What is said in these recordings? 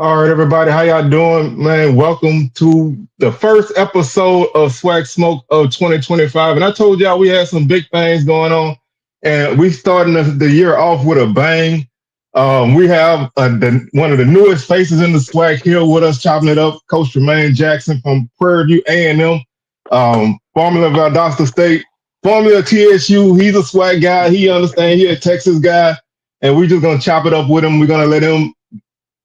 All right, everybody, how y'all doing, man? Welcome to the first episode of SWAC Smoke of 2025. And I told y'all we had some big things going on, and we starting the year off with a bang. We have one of the newest faces in the SWAC here with us, chopping it up, Coach Tremaine Jackson from Prairie View A&M, formerly of Valdosta State, formerly of TSU. He's a SWAC guy. He understands. He's a Texas guy, and we're just gonna chop it up with him. We're gonna let him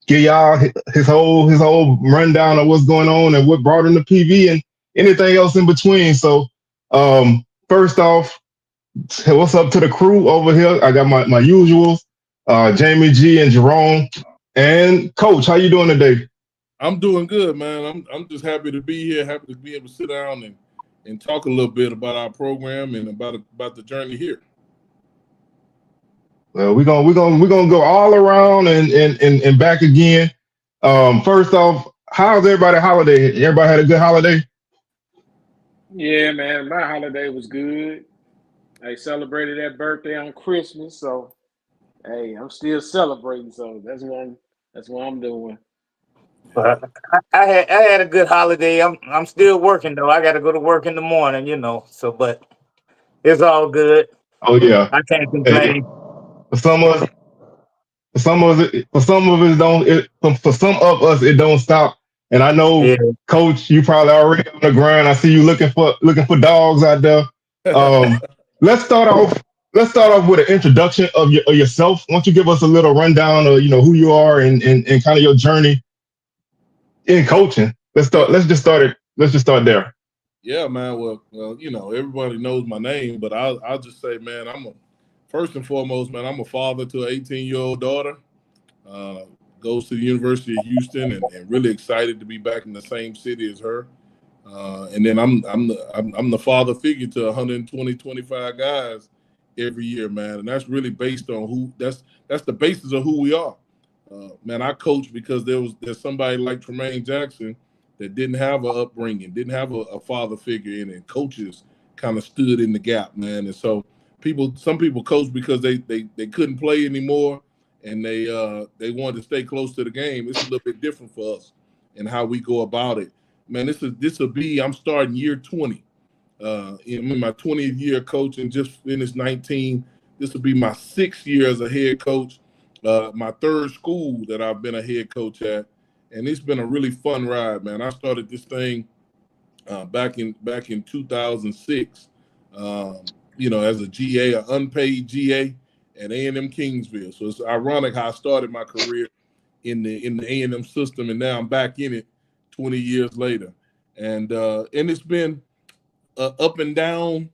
give y'all his whole rundown of what's going on and what brought him to PV and anything else in between. So, first off, what's up to the crew over here? I got my usuals, Jamie G and Jerome, and Coach. How you doing today? I'm doing good, man. I'm just happy to be here. Happy to be able to sit down and talk a little bit about our program and about the journey here. Well, we're gonna go all around and back again. First off, how's everybody holiday? Everybody had a good holiday? Yeah, man, my holiday was good. I celebrated that birthday on Christmas, so hey, I'm still celebrating. So that's what I'm doing. But I had a good holiday. I'm still working though. I got to go to work in the morning, So, but it's all good. Oh yeah. I can't Hey, complain. for some of us, for some of us it don't stop. And I know, Yeah. Coach, you probably already on the grind. I see you looking for dogs out there. Um, let's start off. Let's start off with an introduction of yourself. Why don't you give us a little rundown of who you are and kind of your journey in coaching? Let's start. Let's just start it. Let's just start there. Yeah, man. Well, everybody knows my name, but I'll just say, man, first and foremost, man, I'm a father to an 18-year-old daughter. Uh, Goes to the University of Houston, and really excited to be back in the same city as her. And then I'm the father figure to 25 guys every year, man, and that's really based on that's the basis of who we are. Man, I coach because there's somebody like Tremaine Jackson that didn't have an upbringing, didn't have a father figure in it. Coaches kind of stood in the gap, man, and so some people coach because they couldn't play anymore and they wanted to stay close to the game. It's a little bit different for us and how we go about it. Man, I'm starting year 20. I'm in my 20th year coaching, just finished 19. This will be my 6th year as a head coach, my 3rd school that I've been a head coach at. And it's been a really fun ride, man. I started this thing back in 2006, as a GA, an unpaid GA at A&M Kingsville. So it's ironic how I started my career in the A&M system, and now I'm back in it 20 years later. And it's been up and down,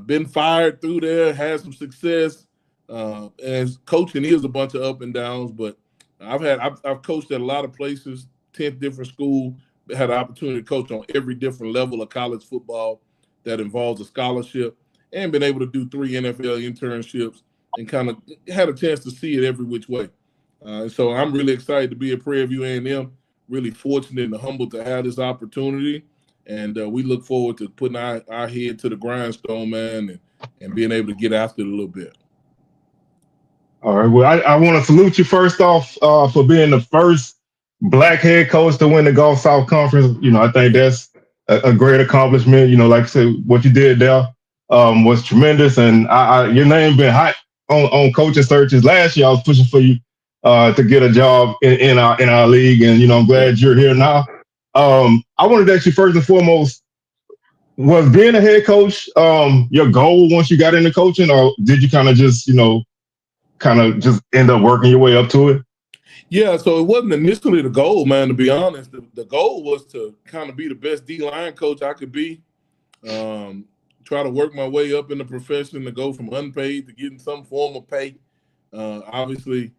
been fired through there, had some success. As coaching is a bunch of up and downs, but I've coached at a lot of places, 10 different schools, had the opportunity to coach on every different level of college football that involves a scholarship, and been able to do 3 NFL internships and kind of had a chance to see it every which way. So I'm really excited to be at Prairie View A&M, really fortunate and humbled to have this opportunity. And we look forward to putting our head to the grindstone, man, and being able to get after it a little bit. All right. Well, I want to salute you first off for being the first black head coach to win the Gulf South Conference. I think that's a great accomplishment. Like I said, what you did there was tremendous, and your name been hot on coaching searches. Last year, I was pushing for you to get a job in our league, and I'm glad you're here now. I wanted to ask you first and foremost, was being a head coach your goal once you got into coaching, or did you kind of just end up working your way up to it? Yeah, so it wasn't initially the goal, man, to be honest. The goal was to kind of be the best D-line coach I could be, try to work my way up in the profession, to go from unpaid to getting some form of pay. Obviously,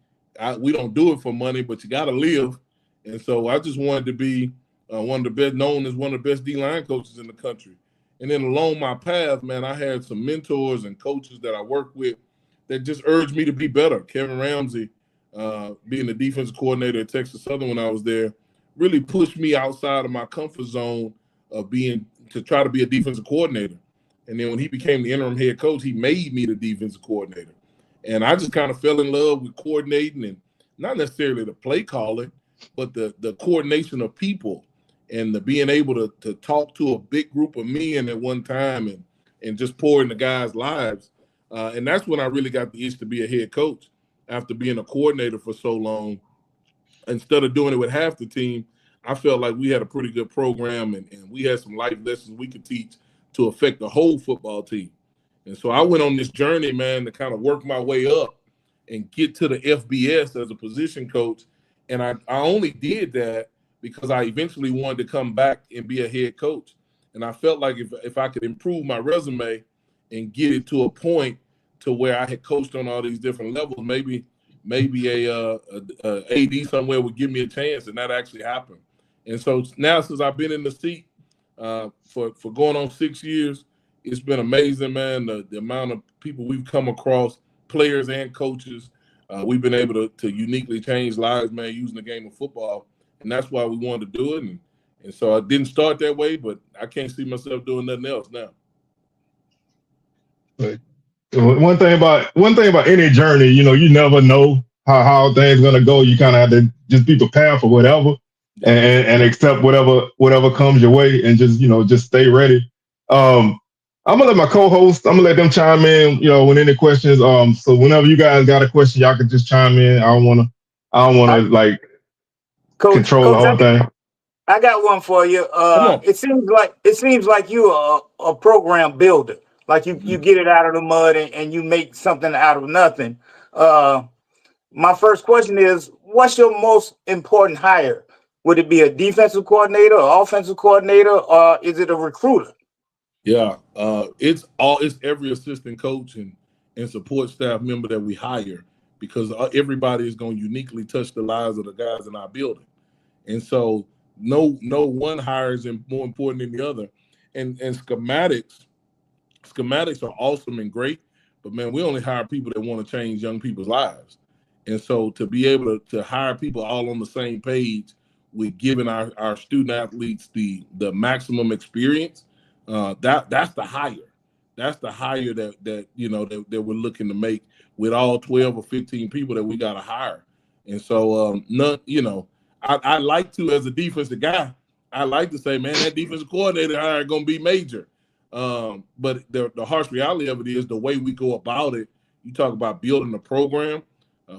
we don't do it for money, but you got to live. And so I just wanted to be one of the best, known as one of the best D-line coaches in the country. And then along my path, man, I had some mentors and coaches that I worked with that just urged me to be better. Kevin Ramsey, being the defensive coordinator at Texas Southern when I was there, really pushed me outside of my comfort zone of to try to be a defensive coordinator. And then when he became the interim head coach, he made me the defensive coordinator. And I just kind of fell in love with coordinating, and not necessarily the play calling, but the coordination of people and the being able to talk to a big group of men at one time and just pour into guys' lives. And that's when I really got the itch to be a head coach after being a coordinator for so long. Instead of doing it with half the team, I felt like we had a pretty good program and we had some life lessons we could teach to affect the whole football team. And so I went on this journey, man, to kind of work my way up and get to the FBS as a position coach. And I only did that because I eventually wanted to come back and be a head coach. And I felt like if I could improve my resume and get it to a point to where I had coached on all these different levels, maybe a AD somewhere would give me a chance, and that actually happened. And so now, since I've been in the seat for going on 6 years, it's been amazing, man. The amount of people we've come across, players and coaches, we've been able to uniquely change lives, man, using the game of football, and that's why we wanted to do it. And so I didn't start that way, but I can't see myself doing nothing else now. But one thing about any journey, you never know how things gonna go. You kind of have to just be prepared for whatever, and accept whatever comes your way, and just stay ready. I'm gonna let my co-host. I'm gonna let them chime in. With any questions. So whenever you guys got a question, y'all can just chime in. I don't wanna like control the whole thing. I got one for you. It seems like you are a program builder. Like you get it out of the mud and you make something out of nothing. My first question is, what's your most important hire? Would it be a defensive coordinator, or offensive coordinator, or is it a recruiter? Yeah, it's every assistant coach and support staff member that we hire, because everybody is going to uniquely touch the lives of the guys in our building. And so no one hire is more important than the other. And schematics are awesome and great, but man, we only hire people that want to change young people's lives. And so to be able to hire people all on the same page with giving our student athletes the maximum experience, that's the hire. That's the hire that we're looking to make with all 12 or 15 people that we got to hire. And so I like to, as a defensive guy, I like to say, man, that defensive coordinator hire going to be major. But the harsh reality of it is the way we go about it. You talk about building a program.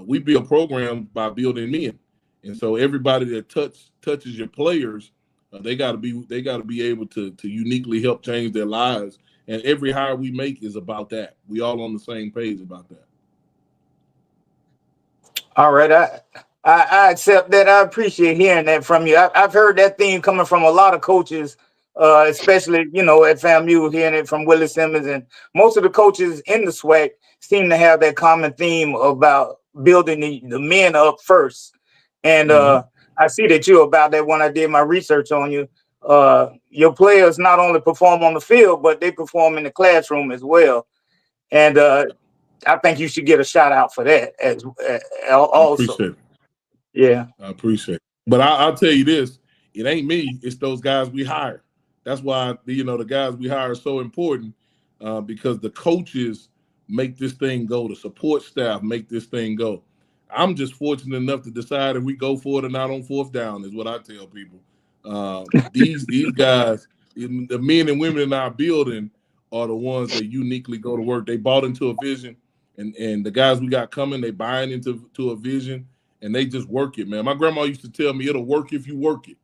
We build programs by building men, and so everybody that touches your players, they got to be able to uniquely help change their lives. And every hire we make is about that. We all on the same page about that. All right, I accept that. I appreciate hearing that from you. I've heard that theme coming from a lot of coaches, especially at FAMU, hearing it from Willie Simmons, and most of the coaches in the SWAC seem to have that common theme about building the men up first. And I see that you're about that when I did my research on you. Your players not only perform on the field, but they perform in the classroom as well. And I think you should get a shout out for that as also. I appreciate it. Yeah, I appreciate it. But I'll tell you this: it ain't me; it's those guys we hire. That's why the guys we hire are so important, because the coaches make this thing go. The support staff make this thing go. I'm just fortunate enough to decide if we go for it or not on fourth down, is what I tell people. These guys, the men and women in our building, are the ones that uniquely go to work. They bought into a vision, and the guys we got coming, they buying into a vision, and they just work it, man. My grandma used to tell me, it'll work if you work it.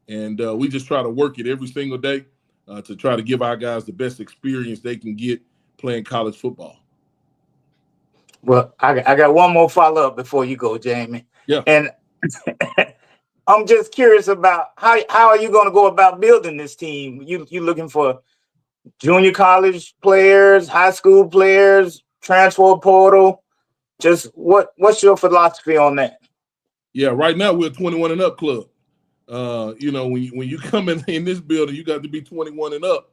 And we just try to work it every single day to try to give our guys the best experience they can get playing college football. Well, I got one more follow-up before you go, Jamie. Yeah. And I'm just curious about how are you going to go about building this team? You looking for junior college players, high school players, transfer portal? Just what's your philosophy on that? Yeah, right now we're a 21 and up club. When you come in this building, you got to be 21 and up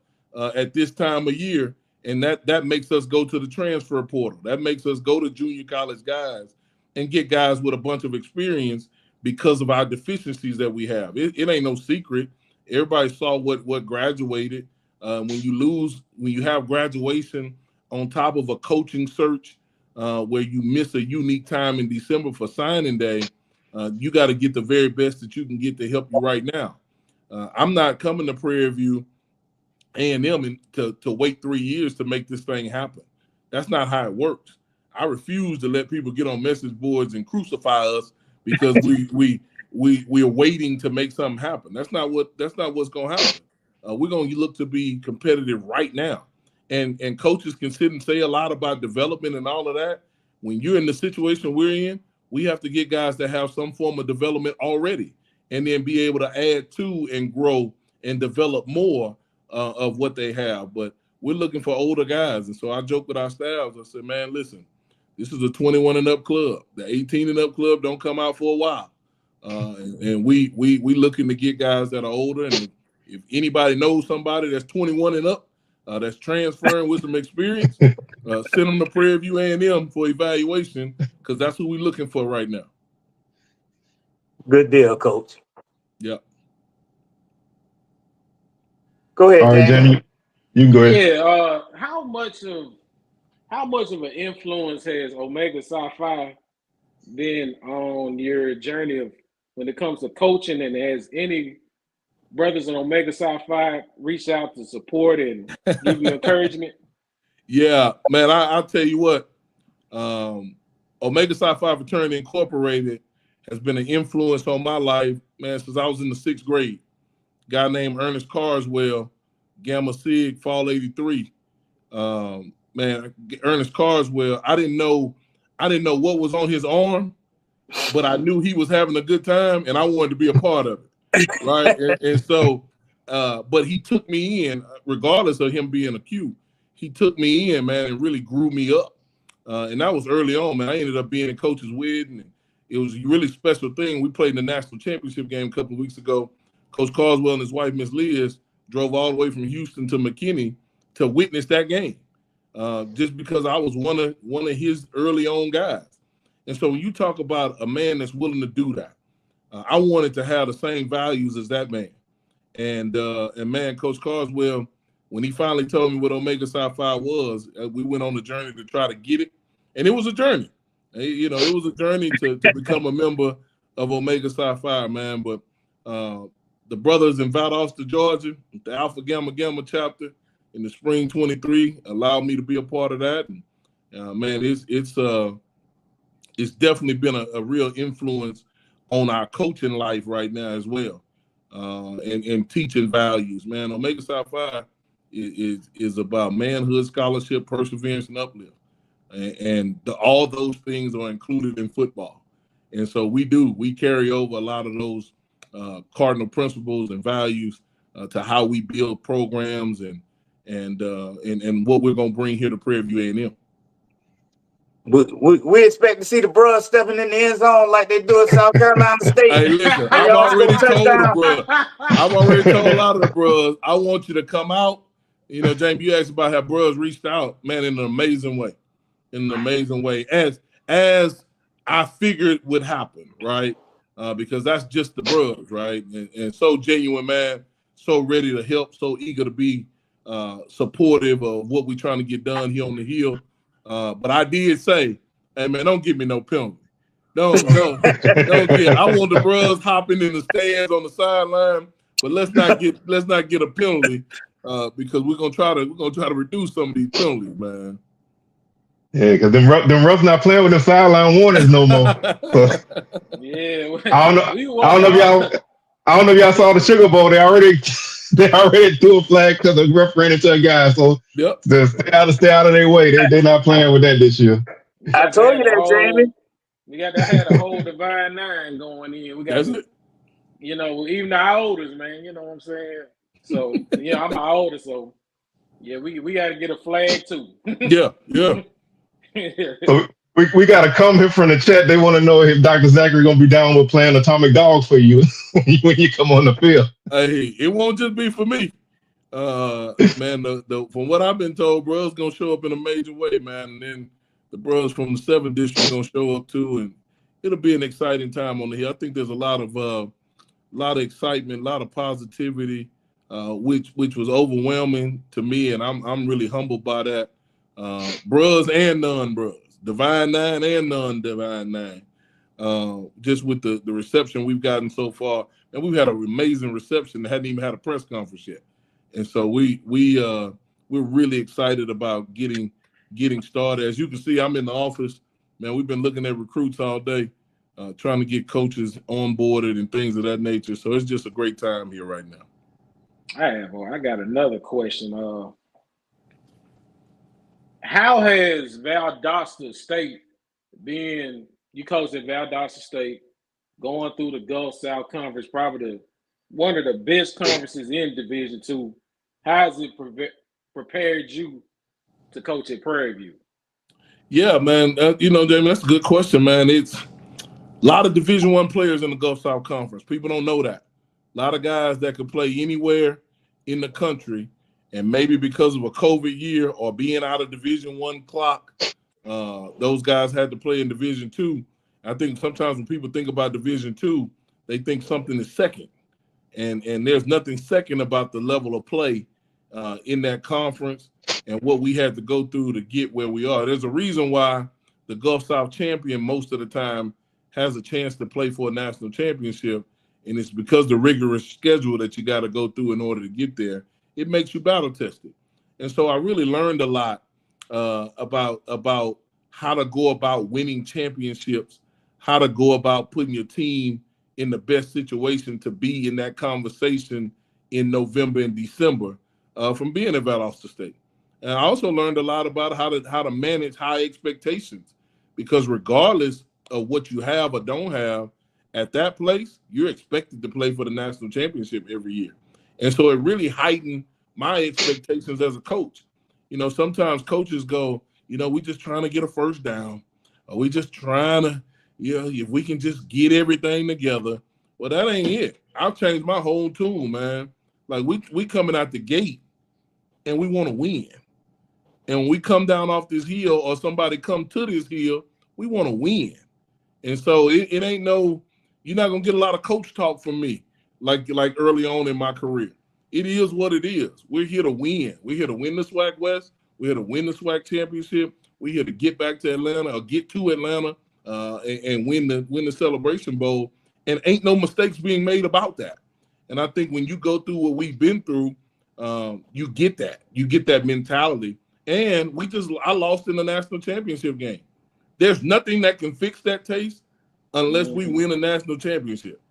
at this time of year. And that makes us go to the transfer portal. That makes us go to junior college guys and get guys with a bunch of experience because of our deficiencies that we have. It ain't no secret. Everybody saw what graduated. When you have graduation on top of a coaching search where you miss a unique time in December for signing day, You got to get the very best that you can get to help you right now. I'm not coming to Prairie View A&M to wait 3 years to make this thing happen. That's not how it works. I refuse to let people get on message boards and crucify us because we are waiting to make something happen. That's not what's going to happen. We're going to look to be competitive right now. And coaches can sit and say a lot about development and all of that. When you're in the situation we're in, we have to get guys that have some form of development already and then be able to add to and grow and develop more of what they have. But we're looking for older guys. And so I joke with our staffs. I said, man, listen, this is a 21 and up club. The 18 and up club don't come out for a while. And we looking to get guys that are older. And if anybody knows somebody that's 21 and up, that's transferring with some experience, send them to Prairie View A&M for evaluation because that's who we're looking for right now. Good deal, Coach. Yeah. Go ahead, All right, Jamie. Jamie, you can go ahead. Yeah. How much of an influence has Omega Psi Phi been on your journey of when it comes to coaching, and has any brothers in Omega Psi Phi reach out to support and give you encouragement? Yeah, man, I'll tell you what, Omega Psi Phi Fraternity Incorporated has been an influence on my life, man, since I was in the 6th grade. A guy named Ernest Carswell, Gamma Sig, Fall 83. Man, Ernest Carswell, I didn't know what was on his arm, but I knew he was having a good time, and I wanted to be a part of it, right? and so, but he took me in, regardless of him being a Q. He took me in, man, and really grew me up. And that was early on, man. I ended up being a coach's with, and it was a really special thing. We played in the national championship game a couple of weeks ago. Coach Carswell and his wife, Miss Liz, drove all the way from Houston to McKinney to witness that game, just because I was one of his early on guys. And so when you talk about a man that's willing to do that, I wanted to have the same values as that man. And man, Coach Carswell, when he finally told me what Omega Psi Phi was, we went on a journey to try to get it. And it was a journey. It was a journey to become a member of Omega Psi Phi, man. But the brothers in Valdosta, Georgia, the Alpha Gamma Gamma chapter in the spring 23 allowed me to be a part of that. And man, it's definitely been a real influence on our coaching life right now as well, and teaching values. Man, Omega Psi Phi is about manhood, scholarship, perseverance, and uplift. And all those things are included in football. And so we carry over a lot of those cardinal principles and values to how we build programs and what we're going to bring here to Prairie View A&M. We expect to see the bros stepping in the end zone like they do at South Carolina State. Hey, listen, I've already told a lot of the bros, I want you to come out. James, you asked about how bros reached out, man, in an amazing way. As I figured would happen, right? Because that's just the bros, right? And so genuine, man, so ready to help, so eager to be supportive of what we're trying to get done here on the Hill. But I did say, hey, man, don't give me no penalty. Don't get. I want the bros hopping in the stands on the sideline, but let's not get a penalty because we're gonna try to reduce some of these penalties, man. Yeah, because them refs not playing with the sideline warnings no more. So, Yeah, I don't know if y'all saw the Sugar Bowl. They already threw a flag because the ref ran into a guy. So yep. Stay out of their way. They're not playing with that this year. I told you that, Jamie. We got to have a whole divine nine going in. We got to, even our oldest, man. You know what I'm saying? So I'm my oldest, so we got to get a flag too. Yeah. So we got to come here from the chat. They want to know if Dr. Zachary gonna be down with playing Atomic Dog for you when you come on the field. Hey, it won't just be for me. Man, from what I've been told, bros gonna show up in a major way, man. And then the bros from the 7th district gonna show up too, and it'll be an exciting time on the Hill. I think there's a lot of excitement, a lot of positivity, which was overwhelming to me, and I'm really humbled by that. Bros and non-bros, Divine Nine and non-Divine Nine, just with the reception we've gotten so far. And we've had an amazing reception that hadn't even had a press conference yet. And so we're really excited about getting started. As you can see, I'm in the office. Man, we've been looking at recruits all day, trying to get coaches onboarded and things of that nature. So it's just a great time here right now. I got another question. How has Valdosta State been? You coached at Valdosta State, going through the Gulf South Conference, probably one of the best conferences in Division II. How has it prepared you to coach at Prairie View? Yeah, man. Damon, that's a good question, man. It's a lot of Division I players in the Gulf South Conference. People don't know that. A lot of guys that could play anywhere in the country, and maybe because of a COVID year or being out of Division I clock, those guys had to play in Division II. I think sometimes when people think about Division II, they think something is second, and there's nothing second about the level of play in that conference and what we had to go through to get where we are. There's a reason why the Gulf South champion most of the time has a chance to play for a national championship, and it's because the rigorous schedule that you got to go through in order to get there. It makes you battle tested. And so I really learned a lot about how to go about winning championships, how to go about putting your team in the best situation to be in that conversation in November and December from being at Valdosta State. And I also learned a lot about how to manage high expectations, because regardless of what you have or don't have at that place, you're expected to play for the national championship every year. And so it really heightened my expectations as a coach. Sometimes coaches go, we just trying to get a first down, or we just trying to, if we can just get everything together. Well, that ain't it. I've changed my whole tune, man. Like we coming out the gate and we want to win. And when we come down off this hill or somebody come to this hill, we want to win. And so it ain't you're not going to get a lot of coach talk from me like early on in my career. It is what it is. We're here to win. We're here to win the SWAC West. We're here to win the SWAC championship. We're here to get back to Atlanta or get to Atlanta and win the Celebration Bowl. And ain't no mistakes being made about that. And I think when you go through what we've been through, you get that. You get that mentality. And I lost in the national championship game. There's nothing that can fix that taste unless we win a national championship.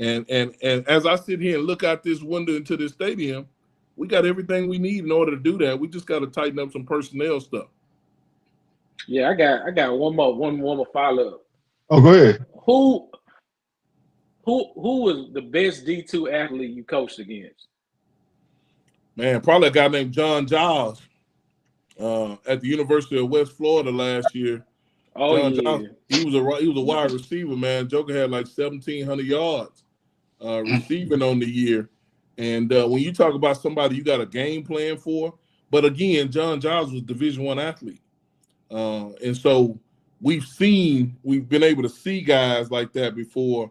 And as I sit here and look out this window into this stadium, we got everything we need in order to do that. We just got to tighten up some personnel stuff. Yeah, I got one more follow-up. Oh, go ahead. Who was the best D2 athlete you coached against? Man, probably a guy named John Giles at the University of West Florida last year. Oh, John yeah. Giles, he was a wide receiver, man. Joker had like 1,700 yards receiving on the year. And when you talk about somebody you got a game plan for, but again, John Giles was a Division I athlete. And so we've been able to see guys like that before,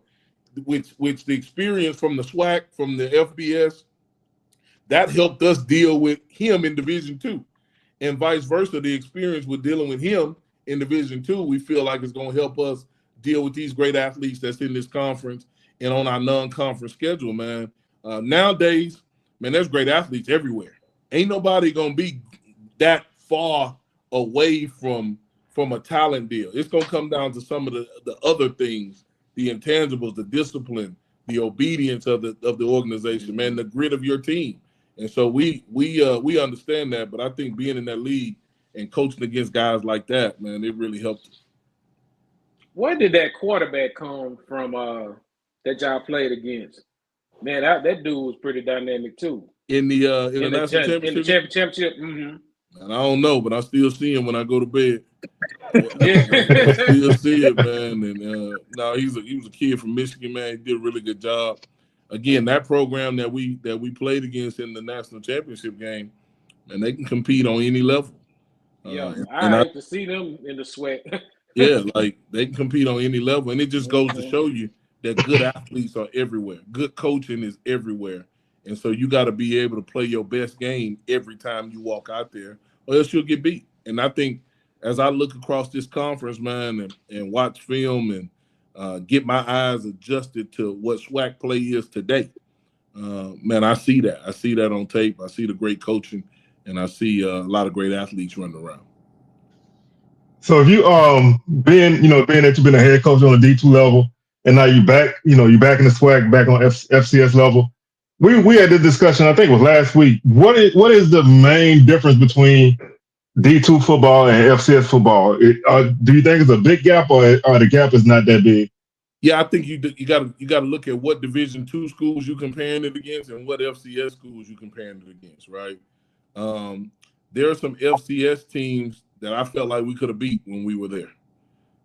which the experience from the SWAC, from the FBS, that helped us deal with him in Division II. And vice versa, the experience with dealing with him in Division II, we feel like it's going to help us deal with these great athletes that's in this conference and on our non-conference schedule, man. Nowadays, man, there's great athletes everywhere. Ain't nobody going to be that far away from a talent deal. It's going to come down to some of the other things, the intangibles, the discipline, the obedience of the organization, man, the grit of your team. And so we understand that, but I think being in that league and coaching against guys like that, man, it really helped us. Where did that quarterback come from that y'all played against? Man, that dude was pretty dynamic too. In the national championship? In the championship, mm-hmm. And I don't know, but I still see him when I go to bed. Yeah. I still see it, man. And no, he was a kid from Michigan, man. He did a really good job. Again, that program that we played against in the national championship game, and they can compete on any level. Yeah, I like to see them in the SWAC. Yeah, like they can compete on any level, and it just goes to show you that good athletes are everywhere. Good coaching is everywhere, and so you got to be able to play your best game every time you walk out there, or else you'll get beat. And I think as I look across this conference, man, and watch film and get my eyes adjusted to what SWAC play is today. Man, I see that. I see that on tape. I see the great coaching, and I see a lot of great athletes running around. So if you being that you've been a head coach on a D2 level, and now you back, you back in the SWAC, back on FCS level. We had this discussion, I think it was last week. What is the main difference between D2 football and FCS football? Do you think it's a big gap, or the gap is not that big? Yeah, I think you got to look at what Division II schools you comparing it against and what FCS schools you comparing it against, right? There are some FCS teams that I felt like we could have beat when we were there.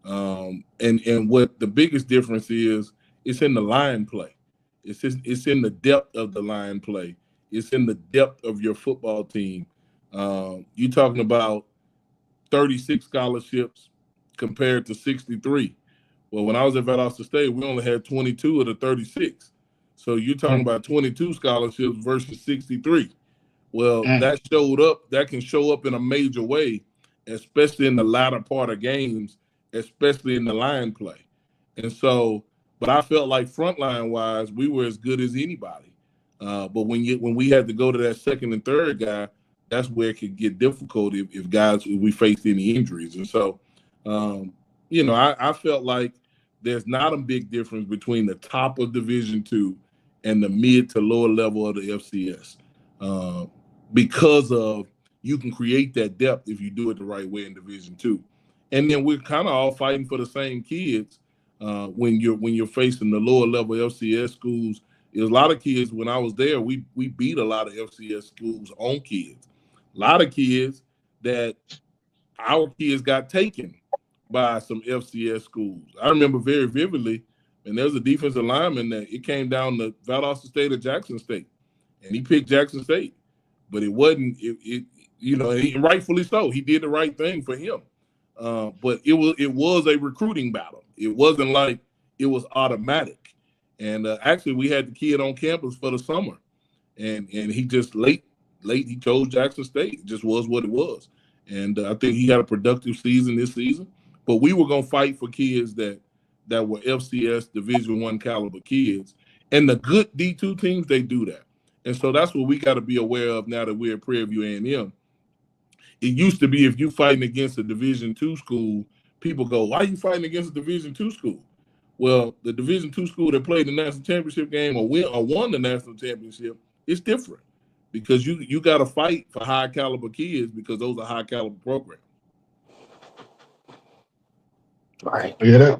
And what the biggest difference is, it's in the line play. It's in the depth of the line play. It's in the depth of your football team. You're talking about 36 scholarships compared to 63. Well, when I was at Valdosta State, we only had 22 of the 36. So you're talking about 22 scholarships versus 63. Well, that can show up in a major way, especially in the latter part of games, especially in the line play. And so, but I felt like frontline wise, we were as good as anybody. But when we had to go to that second and third guy, that's where it could get difficult if we faced any injuries. And so, I felt like there's not a big difference between the top of Division II and the mid to lower level of the FCS, because of you can create that depth if you do it the right way in Division II. And then we're kind of all fighting for the same kids when you're facing the lower level FCS schools. There's a lot of kids when I was there, we beat a lot of FCS schools on kids. A lot of kids that our kids got taken by some FCS schools. I remember very vividly, and there was a defensive lineman that it came down to Valdosta State or Jackson State, and he picked Jackson State, but it wasn't. And rightfully so. He did the right thing for him, but it was a recruiting battle. It wasn't like it was automatic. And actually, we had the kid on campus for the summer, and he just late he chose Jackson State. It just was what it was. And I think he had a productive season this season. But we were going to fight for kids that were FCS Division I caliber kids. And the good D2 teams, they do that. And so that's what we got to be aware of now that we're at Prairie View A&M. It used to be if you fighting against a Division II school, people go, why are you fighting against a Division II school? Well, the Division II school that played the national championship game or won the national championship, it's different. Because you got to fight for high caliber kids because those are high caliber programs. Right. Yeah,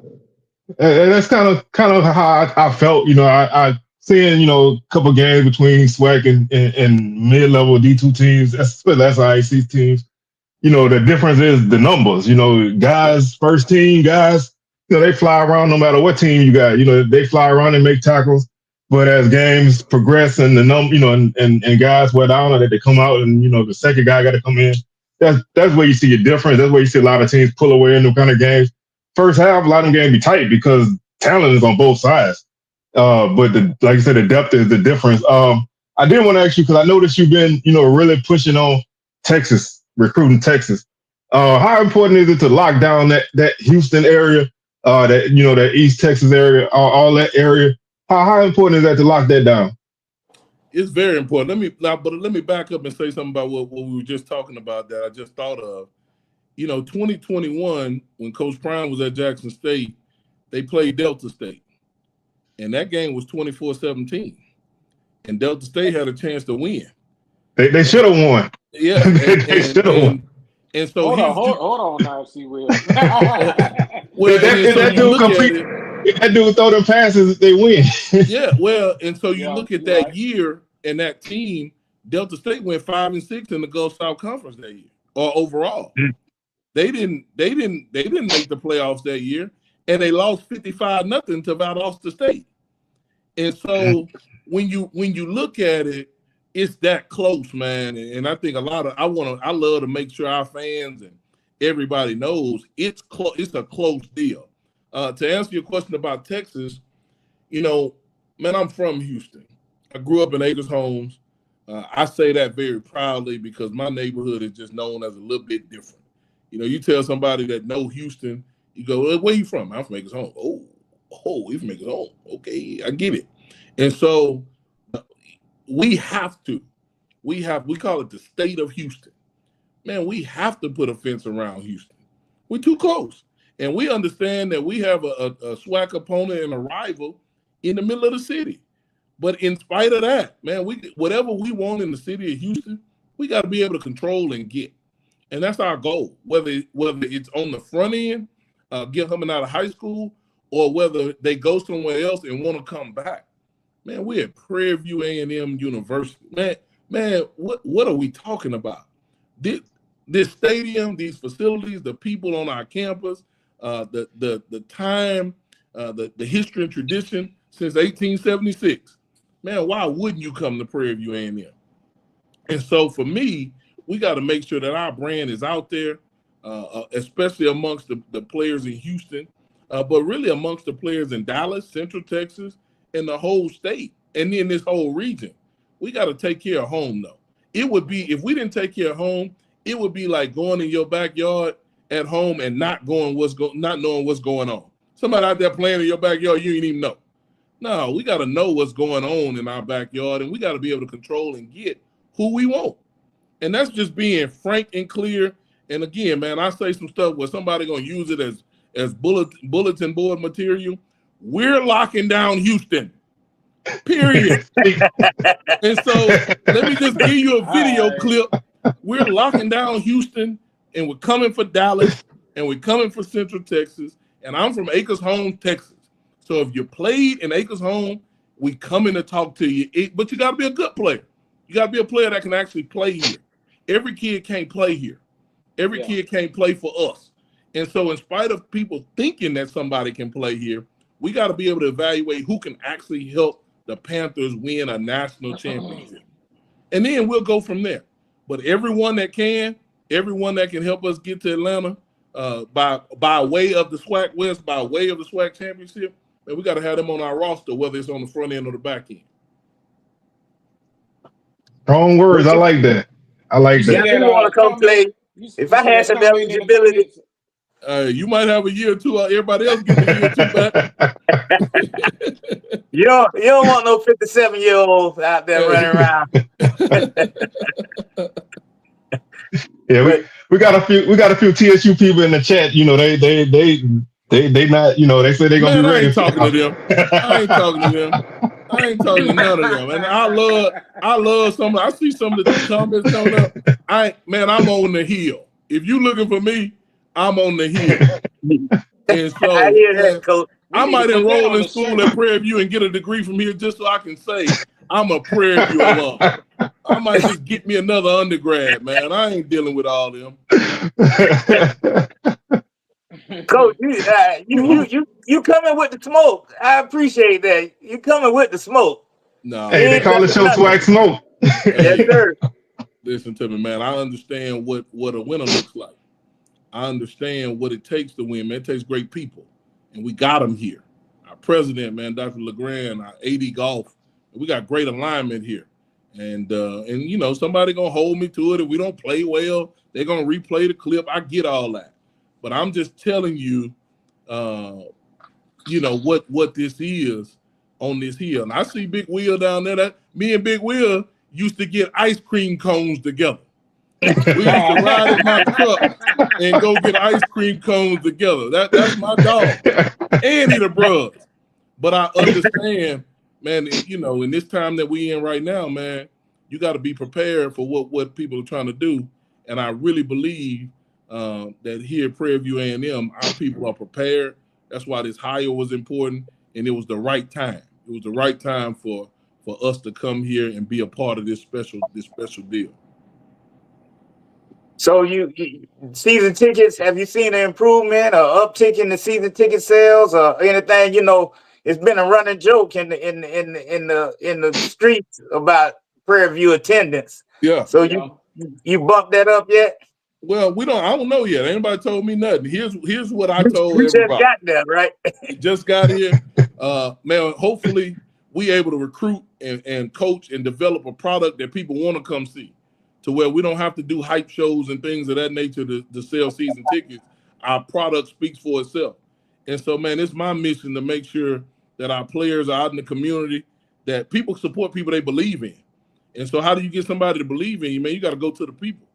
that's kind of how I felt. I seeing a couple games between SWAC and mid level D2 teams, especially SIAC teams. The difference is the numbers. Guys, first team guys, they fly around no matter what team you got. They fly around and make tackles. But as games progress and the and guys wear down, that they come out and the second guy got to come in. That's where you see a difference. That's where you see a lot of teams pull away in them kind of games. First half, a lot of them games be tight because talent is on both sides. But like you said, the depth is the difference. I did want to ask you because I noticed you've been really pushing on Texas, recruiting Texas. How important is it to lock down that Houston area, that East Texas area, all that area? How important is that to lock that down? It's very important. Let me back up and say something about what we were just talking about that I just thought of. 2021, when Coach Prime was at Jackson State, they played Delta State. And that game was 24-17. And Delta State had a chance to win. They should have won. Yeah. They should have won. And so hold on now, see Will. If that dude throw them passes, they win. Yeah, well, and so you look at that year and that team, Delta State went 5-6 in the Gulf South Conference that year, or overall. They didn't make the playoffs that year, and they lost 55-0 to Valdosta State. And so when you look at it, it's that close, man. And I think I love to make sure our fans and everybody knows it's a close deal. To answer your question about Texas, man, I'm from Houston. I grew up in Acres Homes. I say that very proudly because my neighborhood is just known as a little bit different. You tell somebody that know Houston, you go, where you from? I'm from Acres Homes. Oh, Oh, he's making home. Okay, I get it. And so we call it the state of Houston. Man, we have to put a fence around Houston. We're too close. And we understand that we have a SWAC opponent and a rival in the middle of the city. But in spite of that, man, whatever we want in the city of Houston, we got to be able to control and get. And that's our goal, whether it's on the front end, get coming out of high school, or whether they go somewhere else and want to come back. Man, we're at Prairie View A&M University. Man, what are we talking about? This stadium, these facilities, the people on our campus, the time, the history and tradition since 1876. Man, why wouldn't you come to Prairie View A&M? And so for me, we got to make sure that our brand is out there, especially amongst the players in Houston, but really amongst the players in Dallas, Central Texas, and the whole state, and then this whole region. We got to take care of home, though. It would be, if we didn't take care of home, it would be like going in your backyard at home and not knowing what's going on. Somebody out there playing in your backyard, you ain't even know. No, we got to know what's going on in our backyard, and we got to be able to control and get who we want. And that's just being frank and clear. And again, man, I say some stuff where somebody gonna use it as bulletin board material. We're locking down Houston, period. And so let me just give you a video clip. We're locking down Houston, and we're coming for Dallas, and we're coming for Central Texas. And I'm from Acres Home, Texas. So if you played in Acres Home, we coming to talk to you. But you got to be a good player. You got to be a player that can actually play here. Every kid can't play here. Every kid can't play for us. And so in spite of people thinking that somebody can play here, we got to be able to evaluate who can actually help the Panthers win a national championship. And then we'll go from there. But everyone that can help us get to Atlanta by way of the SWAC West, by way of the SWAC championship, and we got to have them on our roster, whether it's on the front end or the back end. Strong words. I like that. Yeah, you want to come play. If I had some eligibility, you might have a year or two. Everybody else gets a year or two back. you don't want no 57-year-olds out there running around. Yeah, we got a few TSU people in the chat. You know, they not, you know, they say they're gonna be ready. I ain't talking to them. I ain't talking to none of them. And I love some. I see some of the comments coming up. I'm on the hill. If you looking for me, I'm on the hill. And so I hear that, Coach. I might enroll in school at Prairie View and get a degree from here just so I can say I'm a Prairie View alum. I might just get me another undergrad, man. I ain't dealing with all them. Coach, you coming with the smoke. I appreciate that. You coming with the smoke. No. Hey, they call it show SWAC smoke. Yes, sir. Listen to me, man. I understand what a winner looks like. I understand what it takes to win, man. It takes great people, and we got them here. Our president, man, Dr. LeGrand, our AD Golf, we got great alignment here. And you know, somebody gonna hold me to it. If we don't play well, they're gonna replay the clip. I get all that, but I'm just telling you, you know what this is on this hill. And I see Big Will down there. That me and Big Will used to get ice cream cones together. We used to ride in my truck and go get ice cream cones together. That's my dog, and he the brothers. But I understand, man, you know, in this time that we in right now, man, you got to be prepared for what people are trying to do. And I really believe that here at Prairie View A&M, our people are prepared. That's why this hire was important, and it was the right time. It was the right time for us to come here and be a part of this special deal. So you season tickets, have you seen an improvement or uptick in the season ticket sales or anything? You know, it's been a running joke in the streets about Prairie View attendance. Yeah. So you bumped that up yet? Well, I don't know yet. Anybody told me nothing. Here's what I told you everybody. Just got there, right? Just got here. Man, hopefully we able to recruit and coach and develop a product that people want to come see, to where we don't have to do hype shows and things of that nature to sell season tickets. Our product speaks for itself. And so, man, it's my mission to make sure that our players are out in the community, that people support people they believe in. And so how do you get somebody to believe in you, man? You got to go to the people.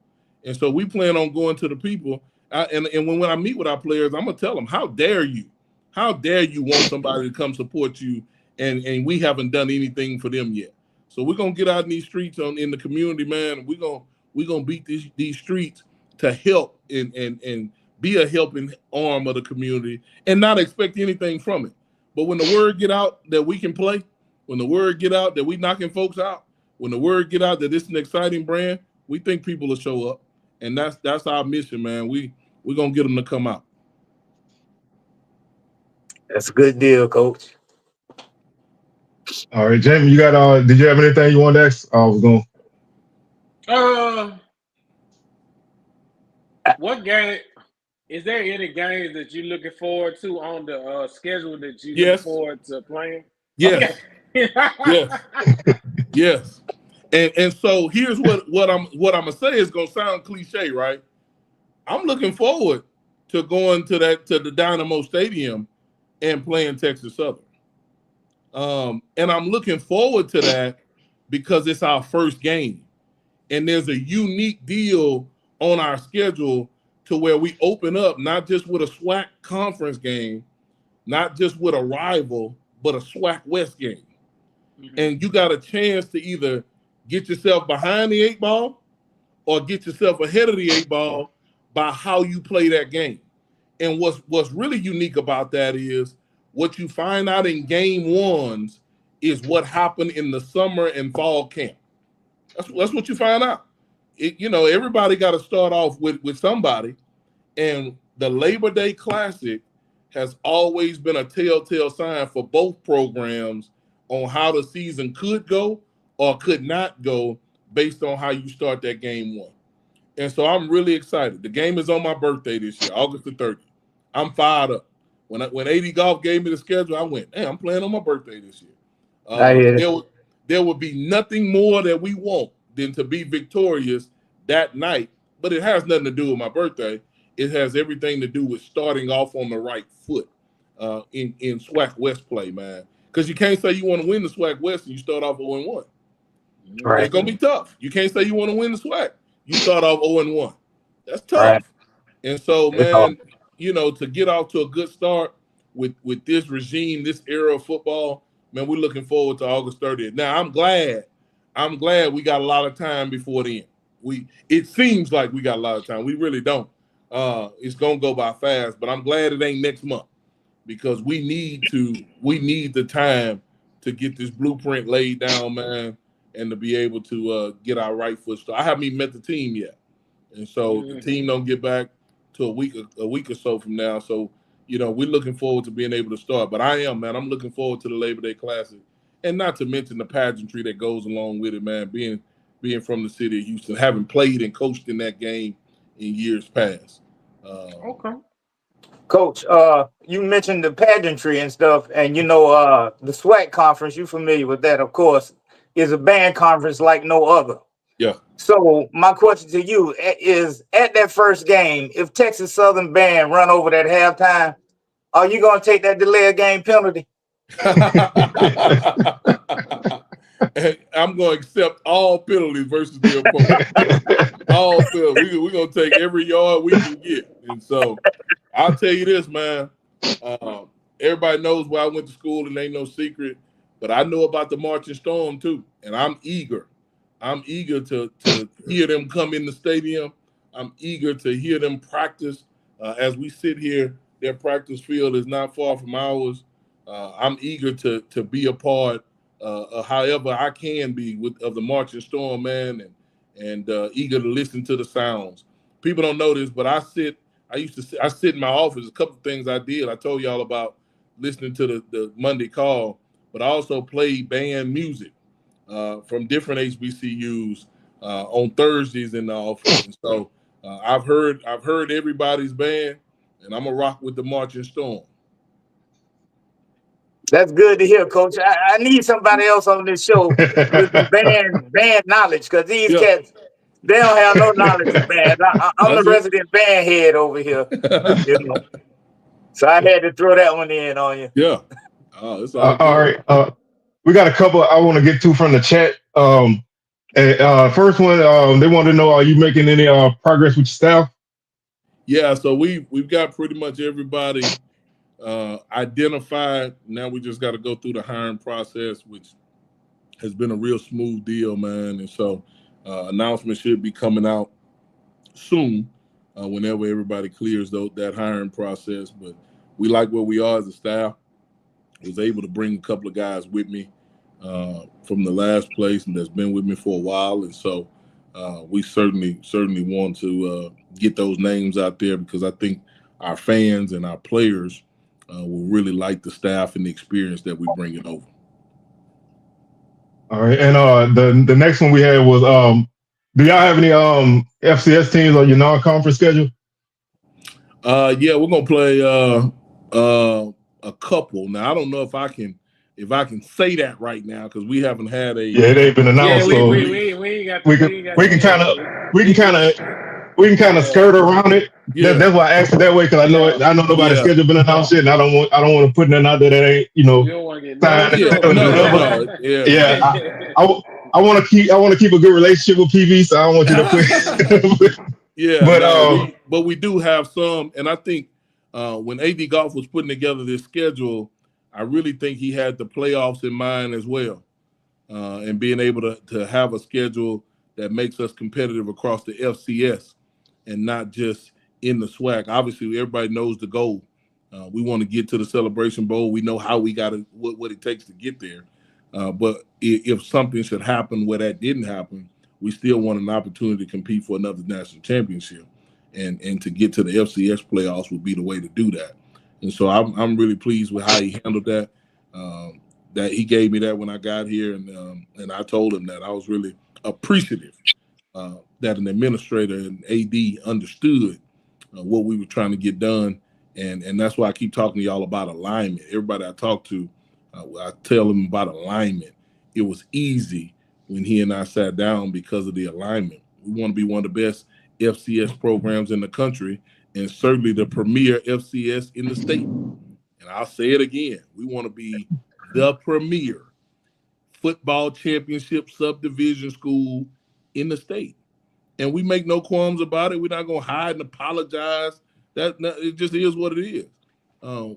And so we plan on going to the people. And when I meet with our players, I'm going to tell them, how dare you? How dare you want somebody to come support you and we haven't done anything for them yet? So we're going to get out in these streets in the community, man. We're going to beat these streets to help and be a helping arm of the community and not expect anything from it. But when the word get out that we can play, when the word get out that we knocking folks out, when the word get out that it's an exciting brand, we think people will show up. And that's our mission, man. We're going to get them to come out. That's a good deal, Coach. All right, Jamie, you got did you have anything you wanted to ask? I was going. What game is there? Any games that you're looking forward to on the schedule that you look forward to playing? Yes. Yes. Yes. And so here's what I'm gonna say is gonna sound cliche, right? I'm looking forward to going to the Dynamo Stadium and playing Texas Southern. And I'm looking forward to that because it's our first game. And there's a unique deal on our schedule to where we open up not just with a SWAC conference game, not just with a rival, but a SWAC West game. Mm-hmm. And you got a chance to either get yourself behind the 8 ball or get yourself ahead of the 8 ball by how you play that game. And what's really unique about that is what you find out in game ones is what happened in the summer and fall camp. That's what you find out. Everybody got to start off with somebody. And the Labor Day Classic has always been a telltale sign for both programs on how the season could go or could not go based on how you start that game one. And so I'm really excited. The game is on my birthday this year, August the 30th. I'm fired up. When 80 Golf gave me the schedule, I went, hey, I'm playing on my birthday this year. There would be nothing more that we want than to be victorious that night, but it has nothing to do with my birthday. It has everything to do with starting off on the right foot in SWAC West play, man. Because you can't say you want to win the SWAC West and you start off 0-1. Right. It's going to be tough. You can't say you want to win the SWAC. You start off 0-1. That's tough. Right. And so, man, to get off to a good start with this regime, this era of football, man, we're looking forward to August 30th. Now, I'm glad we got a lot of time before the end. It seems like we got a lot of time. We really don't. It's going to go by fast, but I'm glad it ain't next month because we need the time to get this blueprint laid down, man, and to be able to get our right foot started. I haven't even met the team yet. And so the team don't get back to a week or so from now. So, we're looking forward to being able to start. But I'm looking forward to the Labor Day Classic. And not to mention the pageantry that goes along with it, man, being from the city of Houston, having played and coached in that game in years past. Okay. Coach, you mentioned the pageantry and stuff, and the SWAC conference, you familiar with that, of course, is a band conference like no other. Yeah. So my question to you is, at that first game, if Texas Southern Band run over that halftime, are you going to take that delay of game penalty? I'm going to accept all penalties versus the opponent. All penalties. We're going to take every yard we can get. And so I'll tell you this, man. Everybody knows where I went to school and ain't no secret. But I know about the Marching Storm, too. And I'm eager. I'm eager to hear them come in the stadium. I'm eager to hear them practice. As we sit here, their practice field is not far from ours. I'm eager to be a part, however I can be, of the Marching Storm, man, and eager to listen to the sounds. People don't know this, but I sit in my office. A couple of things I did. I told y'all about listening to the Monday call, but I also played band music from different HBCUs on Thursdays in the office. And so I've heard everybody's band, and I'm gonna rock with the Marching Storm. That's good to hear, Coach. I need somebody else on this show with the band knowledge, because these cats, they don't have no knowledge of band. I'm the resident band head over here. So I had to throw that one in on you. Yeah. Oh, it's all All good. right. We got a couple I want to get to from the chat. First one, they want to know, are you making any progress with your staff? Yeah, so we've got pretty much everybody identified. Now we just got to go through the hiring process, which has been a real smooth deal, man. And so announcement should be coming out soon, whenever everybody clears that hiring process. But we like where we are as a staff. I was able to bring a couple of guys with me from the last place, and that's been with me for a while. And so we certainly want to get those names out there, because I think our fans and our players will really like the staff and the experience that we bring it over. All right, and the next one we had was, do y'all have any FCS teams on your non-conference schedule? Yeah, we're gonna play a couple. Now I don't know if I can say that right now, because we haven't had a it ain't been announced. Yeah, So we ain't got. we can kind of skirt around it. Yeah. That's why I asked it that way, because I know nobody's schedule been announced yet, and I don't want to put nothing out there that ain't You don't want to get I want to keep a good relationship with PV, so I don't want you to put. Yeah, but we do have some, and I think when AD Golf was putting together this schedule, I really think he had the playoffs in mind as well, and being able to have a schedule that makes us competitive across the FCS and not just in the SWAC. Obviously, everybody knows the goal. We want to get to the Celebration Bowl. We know how we got to what it takes to get there. But if something should happen where that didn't happen, we still want an opportunity to compete for another national championship, and to get to the FCS playoffs would be the way to do that. And so I'm really pleased with how he handled that. That he gave me that when I got here, and I told him that I was really appreciative that an administrator and AD understood what we were trying to get done, and that's why I keep talking to y'all about alignment. Everybody I talk to, I tell them about alignment. It was easy when he and I sat down because of the alignment. We want to be one of the best FCS programs in the country, and certainly the premier FCS in the state. And I'll say it again, we want to be the premier football championship subdivision school in the state. And we make no qualms about it. We're not going to hide and apologize. It just is what it is.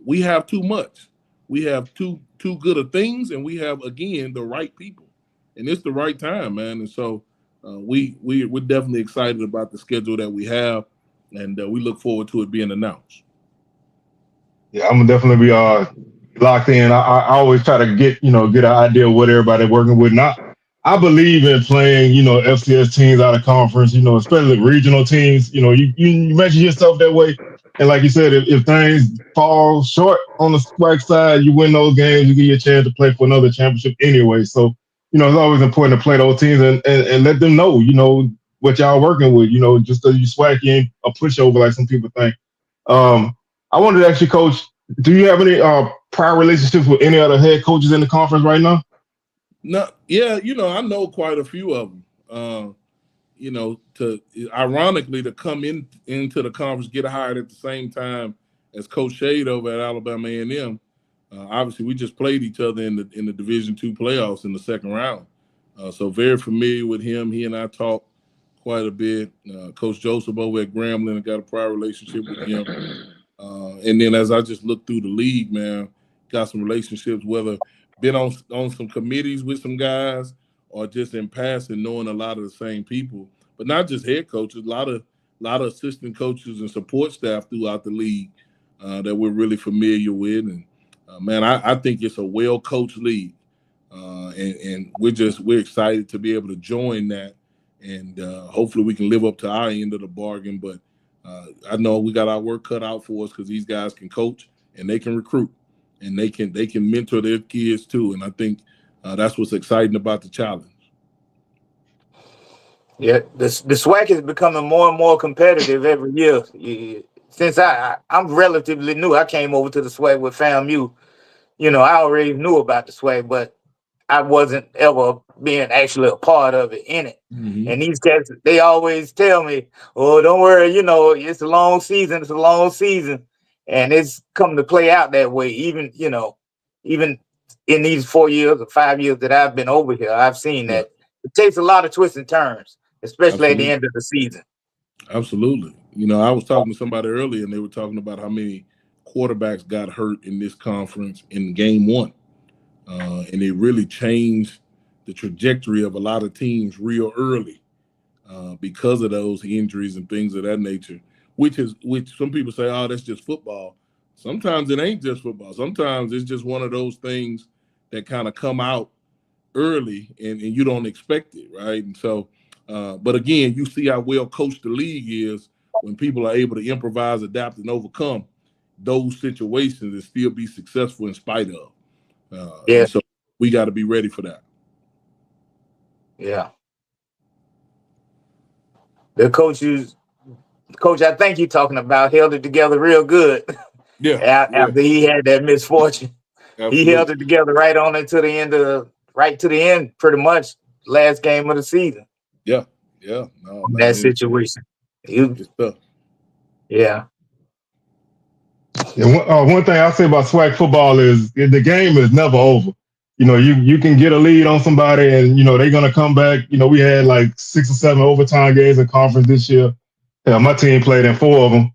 We have too much. We have too good of things, and we have, again, the right people. And it's the right time, man. And so we're definitely excited about the schedule that we have, and we look forward to it being announced. Yeah, I'm gonna definitely be locked in. I always try to get an idea of what everybody's working with. I believe in playing, FCS teams out of conference, especially regional teams. You mentioned yourself that way. And like you said, if things fall short on the SWAC side, you win those games, you get your chance to play for another championship anyway. So, it's always important to play those teams and let them know, what y'all working with, just so you SWAC ain't a pushover like some people think. I wanted to ask you, Coach, do you have any prior relationships with any other head coaches in the conference right now? No, yeah, I know quite a few of them. Ironically, to come into the conference, get hired at the same time as Coach Shade over at Alabama A&M. Obviously, we just played each other in the Division II playoffs in the second round, so very familiar with him. He and I talked quite a bit. Coach Joseph over at Grambling, I got a prior relationship with him. And then as I just look through the league, man, got some relationships, whether been on some committees with some guys or just in passing, knowing a lot of the same people, but not just head coaches, a lot of assistant coaches and support staff throughout the league that we're really familiar with. And man, I think it's a well-coached league, and we're excited to be able to join that, and hopefully we can live up to our end of the bargain. But I know we got our work cut out for us, because these guys can coach and they can recruit, and they can mentor their kids too. And I think that's what's exciting about the challenge. Yeah, the SWAC is becoming more and more competitive every year. Since I'm relatively new, I came over to the SWAC with FAMU. I already knew about the SWAC, but I wasn't ever being actually a part of it in it. Mm-hmm. And these cats, they always tell me, "Oh, don't worry, it's a long season. It's a long season." And it's come to play out that way. Even, even in these 4 years or 5 years that I've been over here, I've seen that it takes a lot of twists and turns, especially at the end of the season. Absolutely. I was talking to somebody earlier, and they were talking about how many quarterbacks got hurt in this conference in game one. And it really changed the trajectory of a lot of teams real early because of those injuries and things of that nature, which some people say, oh, that's just football. Sometimes it ain't just football. Sometimes it's just one of those things that kind of come out early and you don't expect it, right? And so, but again, you see how well coached the league is when people are able to improvise, adapt, and overcome those situations and still be successful in spite of. And so we got to be ready for that. Yeah. The coach, I think you're talking about, held it together real good. Yeah. After he had that misfortune, Absolutely. He held it together right on into the end, pretty much last game of the season. Yeah. No, that situation. It's tough. Yeah. One thing I'll say about SWAC football is the game is never over. You can get a lead on somebody and, they're going to come back. We had like 6 or 7 overtime games in conference this year. My team played in 4 of them.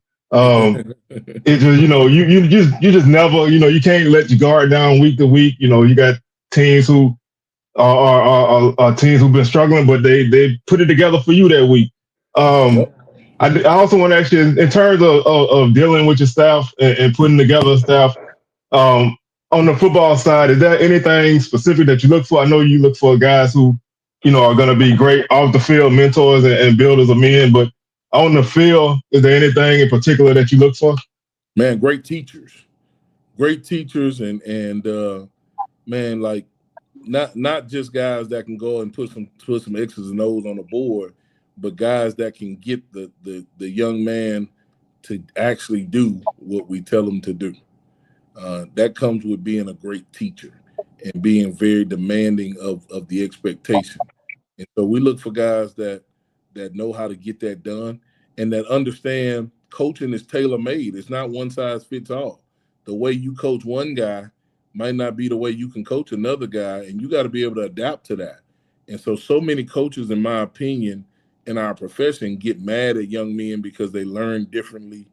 It just, you just never, you can't let your guard down week to week. You got teams who are teams who've been struggling, but they put it together for you that week. I also want to ask you, in terms of dealing with your staff and putting together staff, on the football side, is there anything specific that you look for? I know you look for guys who, are going to be great off the field mentors and builders of men, but on the field, is there anything in particular that you look for? Man, great teachers, and man, like not just guys that can go and put some X's and O's on the board, but guys that can get the young man to actually do what we tell them to do. That comes with being a great teacher and being very demanding of the expectation. And so we look for guys that know how to get that done and that understand coaching is tailor-made. It's not one size fits all. The way you coach one guy might not be the way you can coach another guy, and you got to be able to adapt to that. And so many coaches, in my opinion, in our profession get mad at young men because they learn differently,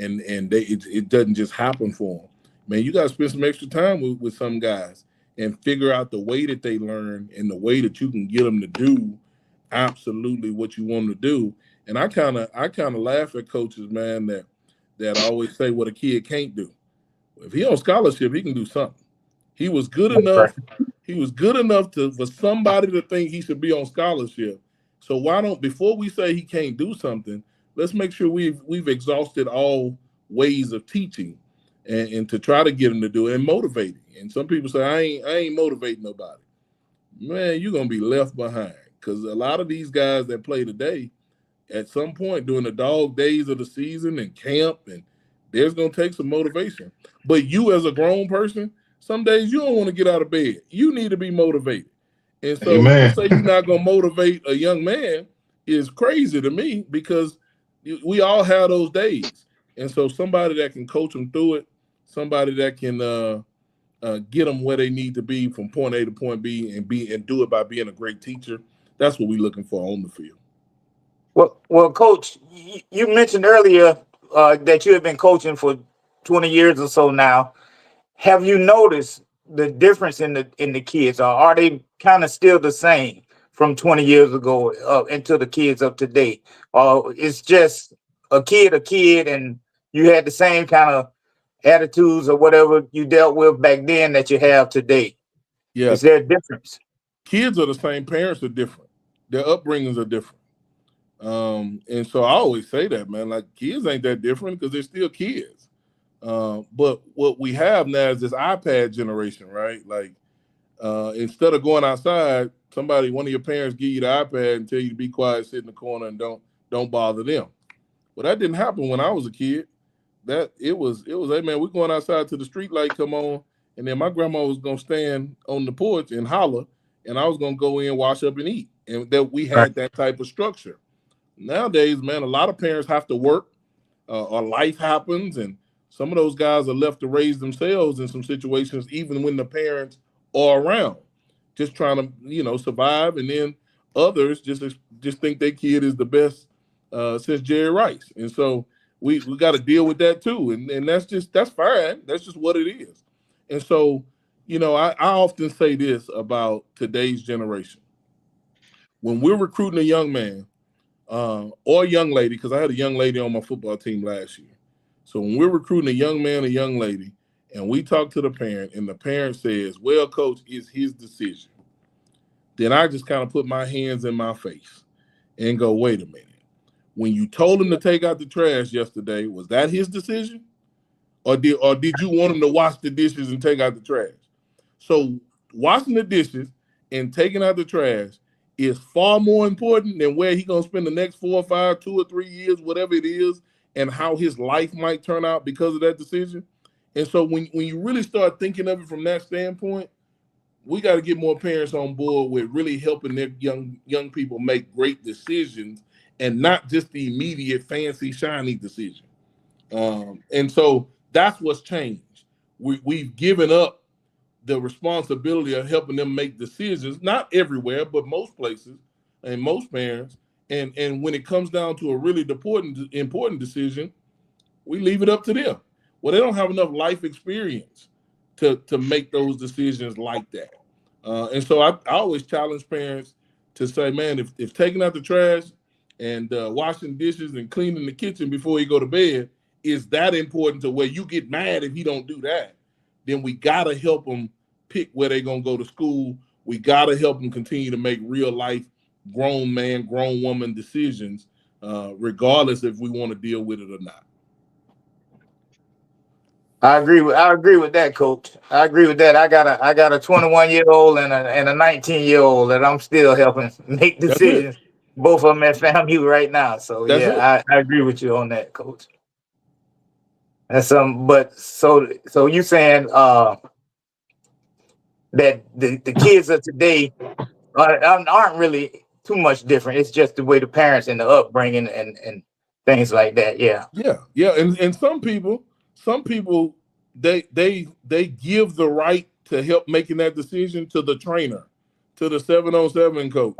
and it doesn't just happen for them. Man, you got to spend some extra time with some guys and figure out the way that they learn and the way that you can get them to do absolutely what you want them to do. And I kind of laugh at coaches, man, that always say what a kid can't do. If he on scholarship, he can do something. He was good enough. He was good enough for somebody to think he should be on scholarship. So why don't, before we say he can't do something, let's make sure we've exhausted all ways of teaching and to try to get him to do it and motivating. And some people say, I ain't motivating nobody. Man, you're going to be left behind, because a lot of these guys that play today, at some point during the dog days of the season and camp, and there's going to take some motivation. But you as a grown person, some days you don't want to get out of bed. You need to be motivated. And so to say you're not going to motivate a young man is crazy to me, because we all have those days. And so somebody that can coach them through it, somebody that can get them where they need to be from point A to point B and do it by being a great teacher, that's what we're looking for on the field. Well, Coach, you mentioned earlier that you have been coaching for 20 years or so now. Have you noticed the difference in the kids, or are they kind of still the same from 20 years ago into the kids of today? Or it's just a kid, and you had the same kind of attitudes or whatever you dealt with back then that you have today? Yeah. Is there a difference? Kids are the same. Parents are different. Their upbringings are different. And so I always say that, man, like, kids ain't that different because they're still kids. But what we have now is this iPad generation, right? Like, instead of going outside, one of your parents give you the iPad and tell you to be quiet, sit in the corner, and don't bother them. Well, that didn't happen when I was a kid. That it was, hey man, we're going outside till the street light come on, and then my grandma was gonna stand on the porch and holler, and I was gonna go in, wash up, and eat. And that we had that type of structure. Nowadays, man, a lot of parents have to work, or life happens, and some of those guys are left to raise themselves in some situations, even when the parents are around, just trying to, survive. And then others just think their kid is the best since Jerry Rice. And so we got to deal with that too. And that's fine. That's just what it is. And so, I often say this about today's generation. When we're recruiting a young man or a young lady, because I had a young lady on my football team last year. So when we're recruiting a young man, a young lady, and we talk to the parent and the parent says, well, coach, it's his decision, then I just kind of put my hands in my face and go, wait a minute. When you told him to take out the trash yesterday, was that his decision? Or did you want him to wash the dishes and take out the trash? So washing the dishes and taking out the trash is far more important than where he's going to spend the next 4 or 5, 2 or 3 years, whatever it is, and how his life might turn out because of that decision. And so when you really start thinking of it from that standpoint, we got to get more parents on board with really helping their young people make great decisions and not just the immediate fancy, shiny decision. And so that's what's changed. We've given up the responsibility of helping them make decisions, not everywhere, but most places and most parents. And when it comes down to a really important decision, we leave it up to them. Well, they don't have enough life experience to make those decisions like that. And so I always challenge parents to say, man, if taking out the trash and washing dishes and cleaning the kitchen before you go to bed is that important to where you get mad if he don't do that, then we got to help them pick where they're going to go to school. We got to help them continue to make real life grown man, grown woman decisions, regardless if we want to deal with it or not. I agree with that, coach. I agree with that. I got a 21-year-old and a 19-year-old that I'm still helping make decisions. Both of them at FAMU right now. So I agree with you on that, coach. That's but so you saying that the kids of today aren't really too much different. It's just the way the parents and the upbringing and things like that. Yeah. And some people they give the right to help making that decision to the trainer, to the 7-on-7 coach,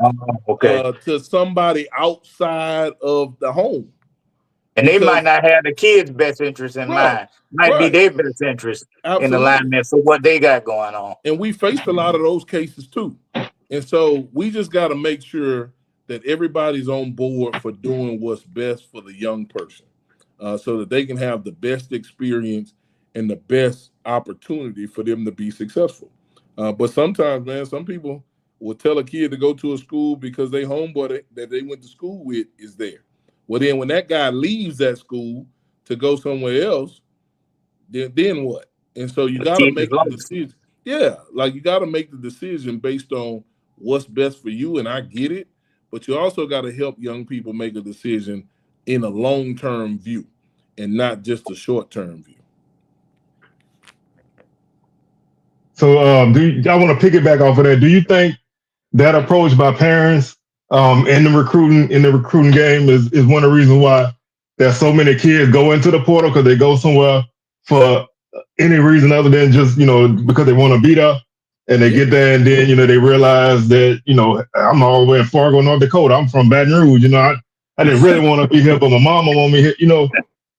to somebody outside of the home. And they might not have the kids' best interest in mind. Might be their best interest in alignment for what they got going on. And we faced a lot of those cases too. And so we just got to make sure that everybody's on board for doing what's best for the young person, so that they can have the best experience and the best opportunity for them to be successful. But sometimes, man, some people will tell a kid to go to a school because they homeboy that they went to school with is there. Well, then when that guy leaves that school to go somewhere else, then what? And so you got to make the decision. Yeah, like you got to make the decision based on what's best for you, and I get it. But you also got to help young people make a decision in a long-term view and not just a short-term view. So I want to piggyback off of that. Do you think that approach by parents in the recruiting game is one of the reasons why there's so many kids go into the portal, because they go somewhere for any reason other than just, because they want to be there, and they get there and then, they realize that, I'm all the way in Fargo, North Dakota. I'm from Baton Rouge. I didn't really want to be here, but my mama want me here,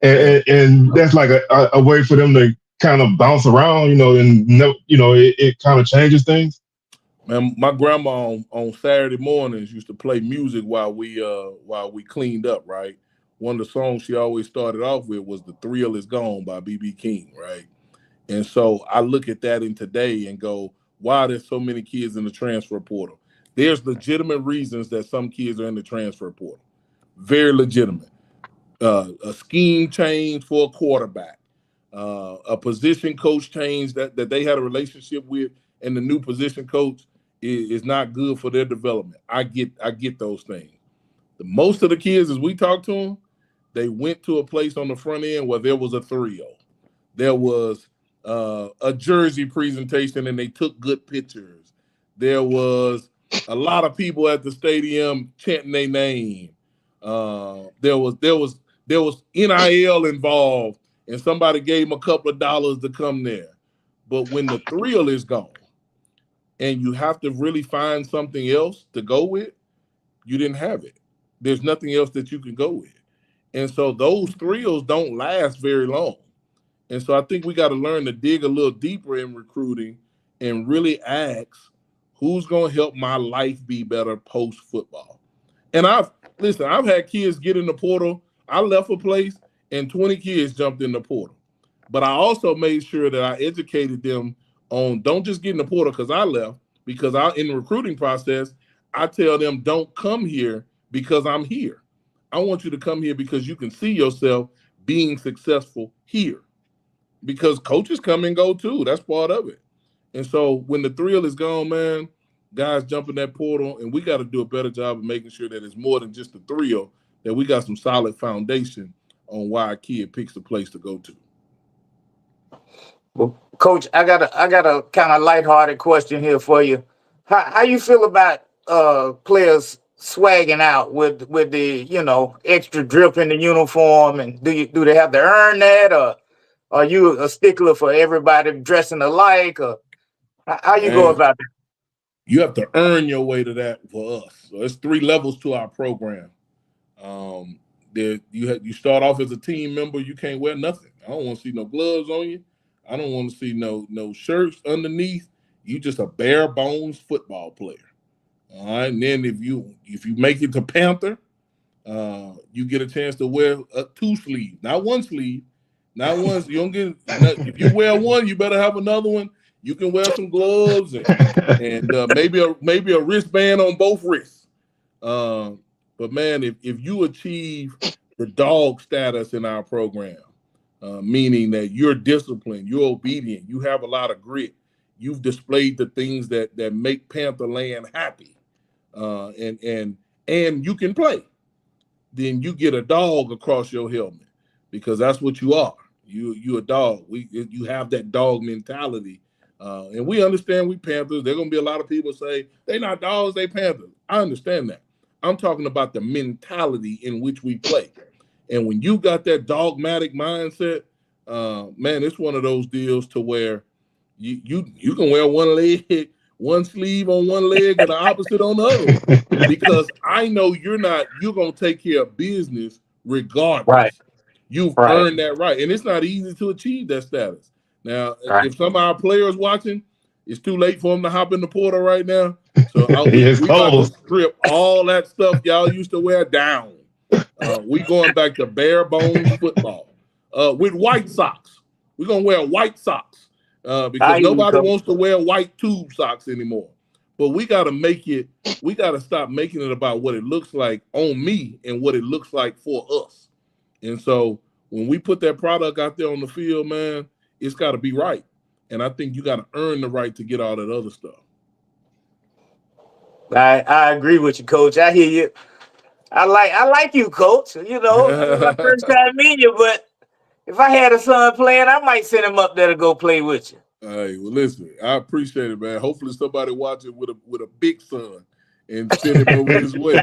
and that's like a way for them to kind of bounce around, and it kind of changes things. Man, my grandma on Saturday mornings used to play music while we cleaned up, right? One of the songs she always started off with was "The Thrill Is Gone" by B.B. King, right? And so I look at that in today and go, why there's so many kids in the transfer portal? There's legitimate reasons that some kids are in the transfer portal. Very legitimate. A scheme change for a quarterback, a position coach change that they had a relationship with, and the new position coach is not good for their development. I get those things. Most of the kids, as we talk to them, they went to a place on the front end where there was a thrill. There was a jersey presentation, and they took good pictures. There was a lot of people at the stadium chanting their name. There was NIL involved, and somebody gave him a couple of dollars to come there. But when the thrill is gone and you have to really find something else to go with, you didn't have it. There's nothing else that you can go with. And so those thrills don't last very long. And so I think we got to learn to dig a little deeper in recruiting and really ask, who's going to help my life be better post-football? And I've had kids get in the portal. I left a place and 20 kids jumped in the portal. But I also made sure that I educated them on, don't just get in the portal because I left, because in the recruiting process, I tell them, don't come here because I'm here. I want you to come here because you can see yourself being successful here. Because coaches come and go too. That's part of it. And so when the thrill is gone, man, guys jump in that portal, and we got to do a better job of making sure that it's more than just the thrill, that we got some solid foundation on why a kid picks a place to go to. Well, Coach, I got a kind of lighthearted question here for you. How you feel about players swagging out with the extra drip in the uniform, and do they have to earn that, or are you a stickler for everybody dressing alike, or how you go about that? You have to earn your way to that for us. So it's 3 levels to our program. You start off as a team member, you can't wear nothing. I don't want to see no gloves on you. I don't want to see no shirts underneath. You just a bare bones football player. All right. And then if you make it to Panther, you get a chance to wear 2 sleeves, not 1 sleeve. Not once. You don't get. If you wear one, you better have another one. You can wear some gloves and maybe a wristband on both wrists. But man, if you achieve the dog status in our program, meaning that you're disciplined, you're obedient, you have a lot of grit, you've displayed the things that make Pantherland happy, and you can play, then you get a dog across your helmet, because that's what you are. You a dog. You have that dog mentality, and we understand we Panthers. There are gonna be a lot of people say they not dogs, they Panthers. I understand that. I'm talking about the mentality in which we play. And when you got that dogmatic mindset, man, it's one of those deals to where you can wear one sleeve on one leg and the opposite on the other, because I know you're gonna take care of business regardless. Right. You've earned that right, and it's not easy to achieve that status. Now, if some of our players watching, it's too late for them to hop in the portal right now. So we about to strip all that stuff y'all used to wear down. We going back to bare bones football with white socks. We're gonna wear white socks because nobody wants to wear white tube socks anymore. But we got to stop making it about what it looks like on me and what it looks like for us. And so when we put that product out there on the field, man, it's got to be right. And I think you got to earn the right to get all that other stuff. I agree with you, Coach. I hear you. I like you, Coach. You know, it's my first time meeting you, but if I had a son playing, I might send him up there to go play with you. Hey, well, listen, I appreciate it, man. Hopefully somebody watching with a big son and send him over this way.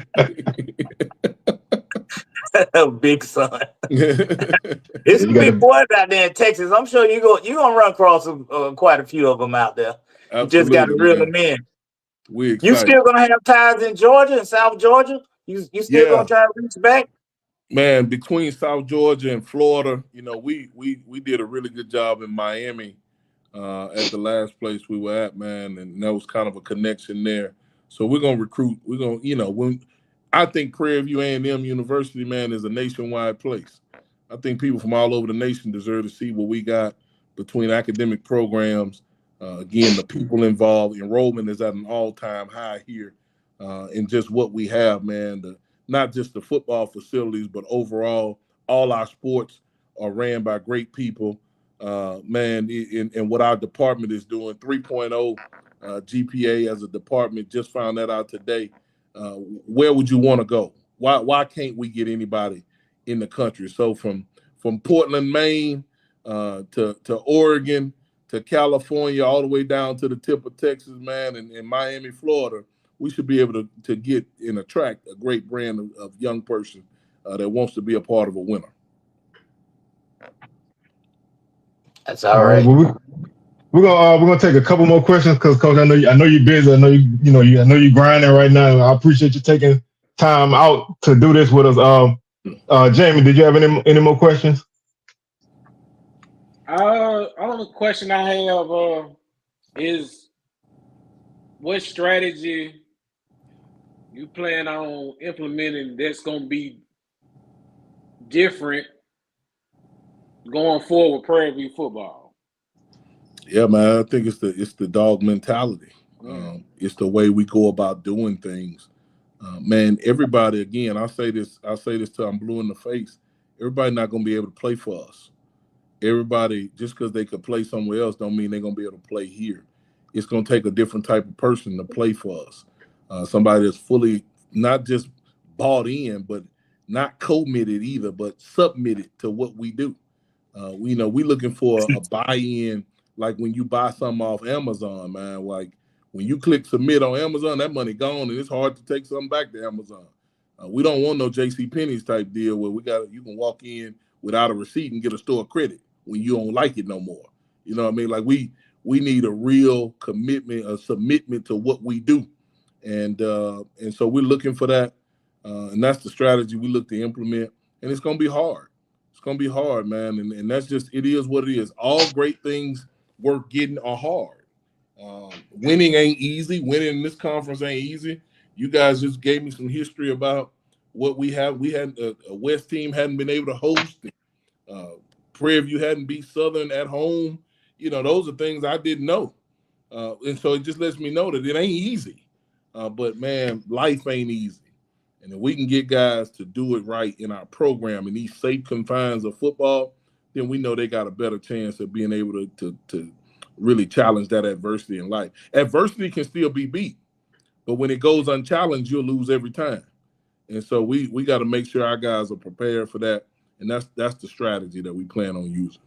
Big son. It's some big boys out there in Texas. I'm sure you're gonna run across quite a few of them out there. Absolutely, you just got to reel them in. You still gonna have ties in Georgia and South Georgia? You still gonna try to reach back? Man, between South Georgia and Florida, we did a really good job in Miami at the last place we were at, man, and that was kind of a connection there. So we're gonna recruit. We're gonna, when I think Prairie View A&M University, man, is a nationwide place. I think people from all over the nation deserve to see what we got between academic programs. Again, the people involved, enrollment is at an all-time high here, and just what we have, man. Not just the football facilities, but overall, all our sports are ran by great people, man. And what our department is doing, 3.0 GPA as a department, just found that out today. Where would you want to go? Why can't we get anybody in the country? So from Portland, Maine, to Oregon, to California, all the way down to the tip of Texas, man, and Miami, Florida, we should be able to get and attract a great brand of young person that wants to be a part of a winner. That's all All right. right. Well, we're gonna take a couple more questions because Coach, I know you're busy. I know I know you're grinding right now. I appreciate you taking time out to do this with us. Jamie, did you have any more questions? Only question I have is what strategy you plan on implementing that's gonna be different going forward with Prairie View football? Yeah, man, I think it's the dog mentality. Mm. It's the way we go about doing things. Man, everybody, again, I say this till I'm blue in the face. Everybody not gonna be able to play for us. Everybody, just because they could play somewhere else, don't mean they're gonna be able to play here. It's gonna take a different type of person to play for us. Somebody that's fully not just bought in, but not committed either, but submitted to what we do. We looking for a buy-in, like when you buy something off Amazon, man. Like when you click submit on Amazon, that money gone, and it's hard to take something back to Amazon. We don't want no J.C. Penney's type deal where you can walk in without a receipt and get a store credit when you don't like it no more. You know what I mean? Like we need a real commitment, a submitment to what we do, and so we're looking for that, and that's the strategy we look to implement, and it's gonna be hard. It's gonna be hard, man, and that's just it is what it is. All great things worth getting are hard. Winning ain't easy. Winning in this conference ain't easy. You guys just gave me some history about what we have. We had a West team hadn't been able to host. Prairie View hadn't beat Southern at home. Those are things I didn't know. And so it just lets me know that it ain't easy. But, man, life ain't easy. And if we can get guys to do it right in our program in these safe confines of football, then we know they got a better chance of being able to really challenge that adversity in life. Adversity can still be beat, but when it goes unchallenged, you'll lose every time. And so we got to make sure our guys are prepared for that, and that's the strategy that we plan on using.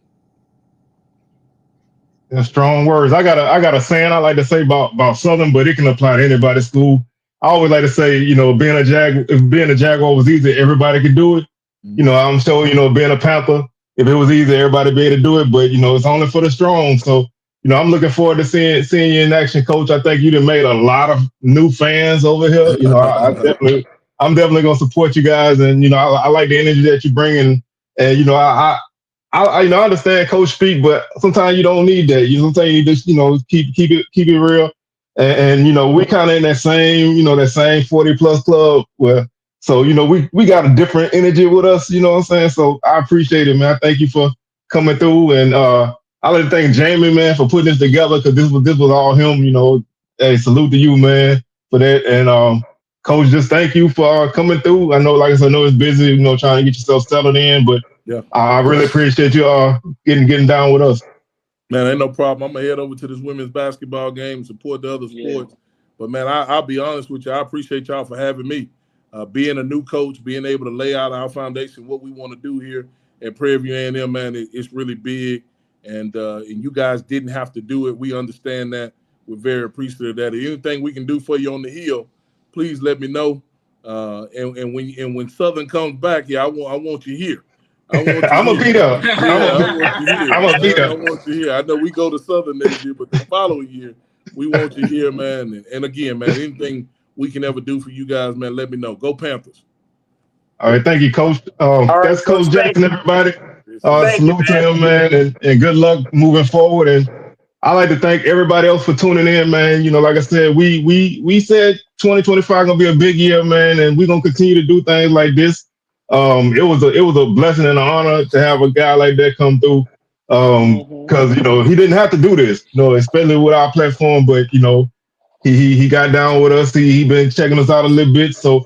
Yeah, strong words. I got a saying I like to say about Southern, but it can apply to anybody's school. I always like to say, if being a Jaguar was easy, everybody could do it. I'm sure, being a Panther, if it was easy, everybody be able to do it. But it's only for the strong. So, I'm looking forward to seeing you in action, Coach. I think you done made a lot of new fans over here. I'm definitely gonna support you guys, and I like the energy that you bring, and I understand Coach speak, but sometimes you don't need that. Sometimes you just keep it real, and we kind of in that same 40 plus club where we got a different energy with us. You know what I'm saying? So I appreciate it, man. I thank you for coming through, and I like to thank Jamie, man, for putting this together because this was all him. Hey, salute to you, man, for that, and Coach, just thank you for coming through. I know, like I said, I know it's busy, trying to get yourself settled in, but yeah, I really appreciate you getting down with us. Man, ain't no problem. I'm gonna head over to this women's basketball game and support the other sports. But man, I'll be honest with you. I appreciate y'all for having me. Being a new coach, being able to lay out our foundation, what we want to do here at Prairie View A&M, man, it's really big. And you guys didn't have to do it. We understand that. We're very appreciative of that. Anything we can do for you on the hill, please let me know. And when Southern comes back, I want you here. I'm gonna be there. I'm gonna be there. I want you here. I know we go to Southern next year, but the following year, we want you here, man. And again, man, anything we can ever do for you guys, man, let me know. Go Panthers. All right, thank you, Coach. That's Coach Jackson, everybody. Salute to him, man, and good luck moving forward. And I like to thank everybody else for tuning in, man. Like I said, we said 2025 gonna be a big year, man, and we're gonna continue to do things like this. It was a blessing and an honor to have a guy like that come through. Because he didn't have to do this, especially with our platform, but he got down with us. He been checking us out a little bit. So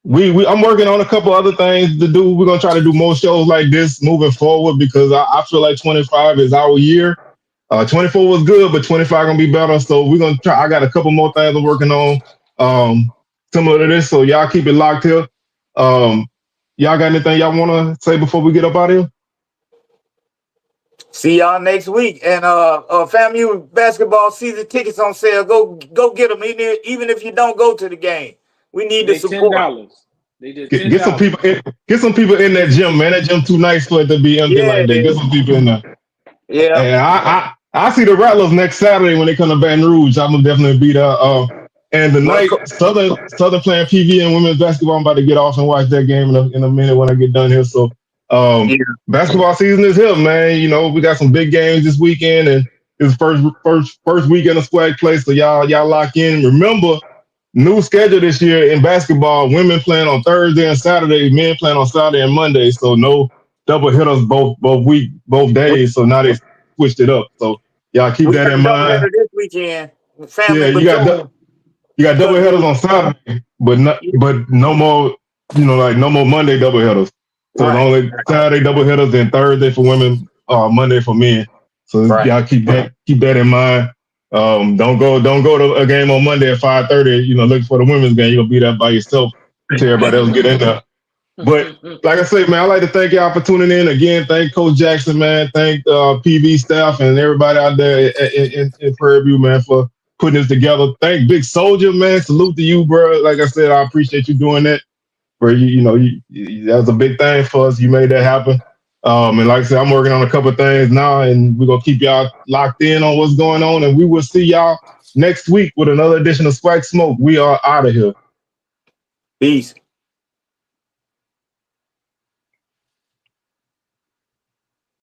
I'm working on a couple other things to do. We're gonna try to do more shows like this moving forward because I feel like 25 is our year. 24 was good, but 25 gonna be better. So we're gonna try. I got a couple more things I'm working on, similar to this. So y'all keep it locked here. Y'all got anything y'all want to say before we get up out of here? See y'all next week. And FAMU basketball season tickets on sale. Go get them, even if you don't go to the game. We need the support. $10. They just $10. Get some people in that gym, man. That gym too nice for it to be empty like that. Get some people in there. Yeah. And I see the Rattlers next Saturday when they come to Baton Rouge. I'm gonna definitely beat and the Well, night Southern playing PV and women's basketball. I'm about to get off and watch that game in a minute when I get done here. So yeah. basketball season is here, man. You know, we got some big games this weekend, and it's first weekend of SWAC play. So y'all lock in. Remember, new schedule this year in basketball: women playing on Thursday and Saturday, men playing on Saturday and Monday. So no double hitters both days. So now they switched it up. So y'all keep We that got in a mind. doubleheader this weekend. Yeah, Family rejoice you got double because headers on Saturday, but no more, like no more Monday double headers. So it's right, only Saturday double headers and Thursday for women, Monday for men. So right. y'all keep that in mind. Don't go to a game on Monday at 5:30. Looking for the women's game. You're gonna be there by yourself till everybody else get in there. But like I say, man, I'd like to thank y'all for tuning in again. Thank Coach Jackson, man. Thank PV staff and everybody out there in Prairie View, man, for putting this together. Thank Big Soldier, man. Salute to you, bro. Like I said, I appreciate you doing that. For that was a big thing for us. You made that happen. And like I said, I'm working on a couple of things now, and we're gonna keep y'all locked in on what's going on. And we will see y'all next week with another edition of SWAC Smoke. We are out of here. Peace.